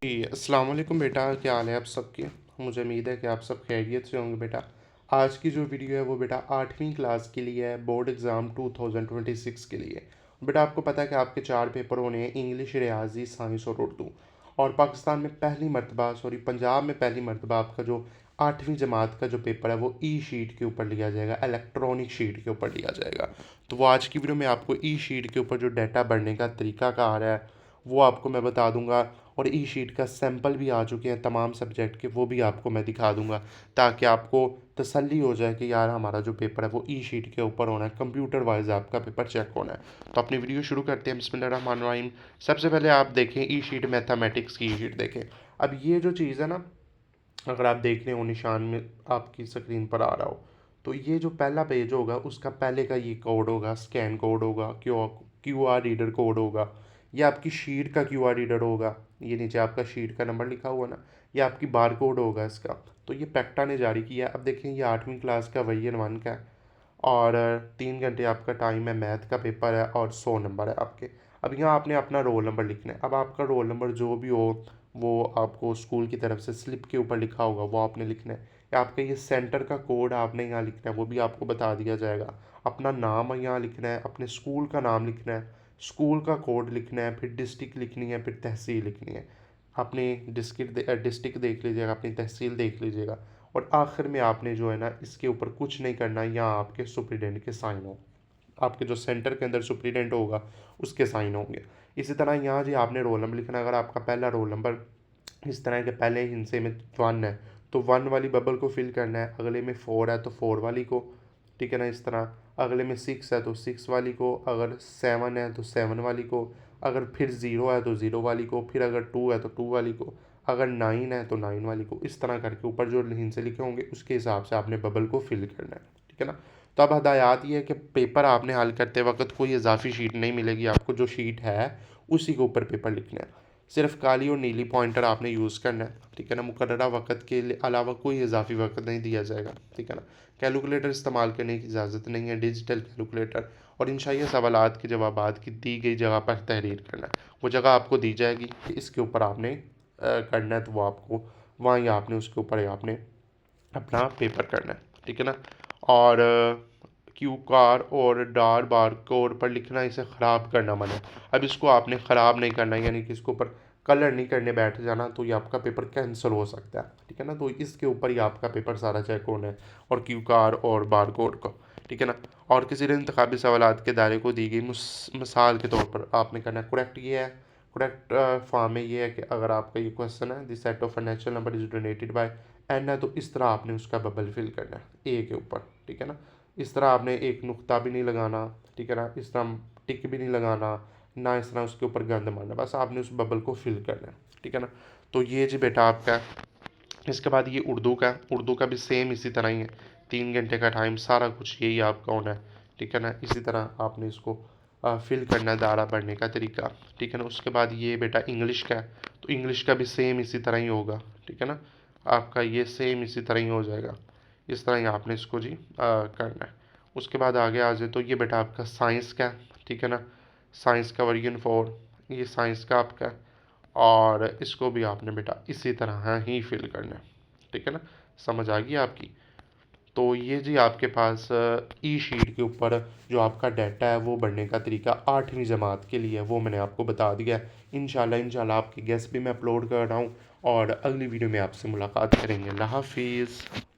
जी, अस्सलाम वालेकुम बेटा, क्या हाल है आप सबके। मुझे उम्मीद है कि आप सब खैरियत से होंगे बेटा। आज की जो वीडियो है वो बेटा 8वीं क्लास के लिए है, बोर्ड एग्ज़ाम 2026 के लिए। बेटा आपको पता है कि आपके 4 पेपर होने हैं, इंग्लिश, रियाजी, साइंस और उर्दू। और पाकिस्तान में पहली मरतबा, सॉरी, पंजाब में पहली मरतबा आपका जो 8वीं जमात का जो पेपर है वो ई शीट के ऊपर लिया जाएगा, इलेक्ट्रॉनिक शीट के ऊपर लिया जाएगा। तो वो आज की वीडियो में आपको ई शीट के ऊपर जो डाटा भरने का तरीकाकार है वो आपको मैं बता दूंगा। और ई शीट का सैंपल भी आ चुके हैं तमाम सब्जेक्ट के, वो भी आपको मैं दिखा दूंगा, ताकि आपको तसल्ली हो जाए कि यार हमारा जो पेपर है वो ई शीट के ऊपर होना है, कंप्यूटर वाइज आपका पेपर चेक होना है। तो अपनी वीडियो शुरू करते हैं। बिस्मिल्लाहिर्रहमानिर्रहीम। सबसे पहले आप देखें ई शीट, मैथमेटिक्स की ई शीट देखें। अब ये जो चीज़ है ना, अगर आप देख रहे हो निशान में आपकी स्क्रीन पर आ रहा हो, तो ये जो पहला पेज होगा उसका पहले का ये कोड होगा, स्कैन कोड होगा, क्यू आर रीडर कोड होगा। ये आपकी शीट का क्यू आर रीडर होगा। ये नीचे आपका शीट का नंबर लिखा हुआ ना, ये आपकी बार कोड होगा इसका। तो ये पैक्टा ने जारी किया है। अब देखें ये 8वीं क्लास का वर्जन 1 का है। और 3 घंटे आपका टाइम है, मैथ का पेपर है और 100 नंबर है आपके। अब यहाँ आपने अपना रोल नंबर लिखना है। अब आपका रोल नंबर जो भी हो वो आपको स्कूल की तरफ से स्लिप के ऊपर लिखा होगा वो आपने लिखना है। या आपका ये सेंटर का कोड आपने यहाँ लिखना है, वो भी आपको बता दिया जाएगा। अपना नाम यहाँ लिखना है, अपने स्कूल का नाम लिखना है, स्कूल का कोड लिखना है, फिर डिस्ट्रिक्ट लिखनी है, फिर तहसील लिखनी है। अपनी डिस्ट्रिक्ट देख लीजिएगा, अपनी तहसील देख लीजिएगा। और आखिर में आपने जो है ना इसके ऊपर कुछ नहीं करना, यहाँ आपके सुप्रीडेंट के साइन हो, आपके जो सेंटर के अंदर सुप्रीडेंट होगा उसके साइन होंगे। इसी तरह यहाँ जी आपने रोल नंबर लिखना। अगर आपका पहला रोल नंबर इस तरह के पहले हिस्से में 1 है तो 1 वाली बबल को फिल करना है, अगले में 4 है तो 4 वाली को, ठीक है ना, इस तरह। अगले में 6 है तो 6 वाली को, अगर 7 है तो 7 वाली को, अगर फिर 0 है तो 0 वाली को, फिर अगर 2 है तो 2 वाली को, अगर 9 है तो 9 वाली को। इस तरह करके ऊपर जो हिंसे लिखे होंगे उसके हिसाब से आपने बबल को फिल करना है, ठीक है ना। तो अब हदायत ये है कि पेपर आपने हल करते वक्त कोई इजाफी शीट नहीं मिलेगी आपको, जो शीट है उसी के ऊपर पेपर लिखना है। सिर्फ काली और नीली पॉइंटर आपने यूज़ करना है, ठीक है ना। मुकर्ररा वक्त के अलावा कोई इजाफी वक्त नहीं दिया जाएगा, ठीक है ना। कैलकुलेटर इस्तेमाल करने की इजाज़त नहीं है, डिजिटल कैलकुलेटर। और इंशाअल्लाह सवालात के जवाबात की दी गई जगह पर तहरीर करना है। वो जगह आपको दी जाएगी कि इसके ऊपर आपने करना है, तो वो आपको वहीं आपने उसके ऊपर आपने अपना पेपर करना है, ठीक है ना। और क्यू कार और डार बार कोड पर लिखना, इसे ख़राब करना मना है। अब इसको आपने ख़राब नहीं करना, यानी कि इसके ऊपर कलर नहीं करने बैठ जाना, तो ये आपका पेपर कैंसिल हो सकता है, ठीक है ना। तो इसके ऊपर ही आपका पेपर सारा चेक होना है, और क्यू कार और बार कोड को, ठीक है ना। और किसी ने इंतखाबी सवालात के दायरे को दी गई मिसाल के तौर पर आपने करना है। करेक्ट ये है, करेक्ट फॉर्म में ये है कि अगर आपका ये क्वेश्चन है, the set of a natural number is donated by N है, तो इस तरह आपने उसका बबल फिल करना है ए के ऊपर, ठीक है ना। इस तरह आपने एक नुक्ता भी नहीं लगाना, ठीक है ना, इस तरह टिक भी नहीं लगाना, ना इस तरह उसके ऊपर गंद मारना, बस आपने उस बबल को फिल करना है, ठीक है ना। तो ये जी बेटा आपका। इसके बाद ये उर्दू का, उर्दू का भी सेम इसी तरह ही है। 3 घंटे का टाइम, सारा कुछ यही आपका होना है, ठीक है ना। इसी तरह आपने इसको फिल करना है, दायरा बढ़ने का तरीका, ठीक है ना। उसके बाद ये बेटा इंग्लिश का है, तो इंग्लिश का भी सेम इसी तरह ही होगा, ठीक है ना। आपका ये सेम इसी तरह ही हो जाएगा। इस तरह ही आपने इसको जी करना है। उसके बाद आगे आ जाए तो ये बेटा आपका साइंस का है, ठीक है ना। साइंस का वर्जन 4, ये साइंस का आपका है। और इसको भी आपने बेटा इसी तरह ही फिल करना है, ठीक है ना। समझ आ गई आपकी। तो ये जी आपके पास ई शीट के ऊपर जो आपका डाटा है वो बढ़ने का तरीका 8वीं जमात के लिए वो मैंने आपको बता दिया है। इंशाल्लाह आपके गेस्ट भी मैं अपलोड कर रहा हूँ, और अगली वीडियो में आपसे मुलाकात करेंगे। अल्लाह हाफिज़।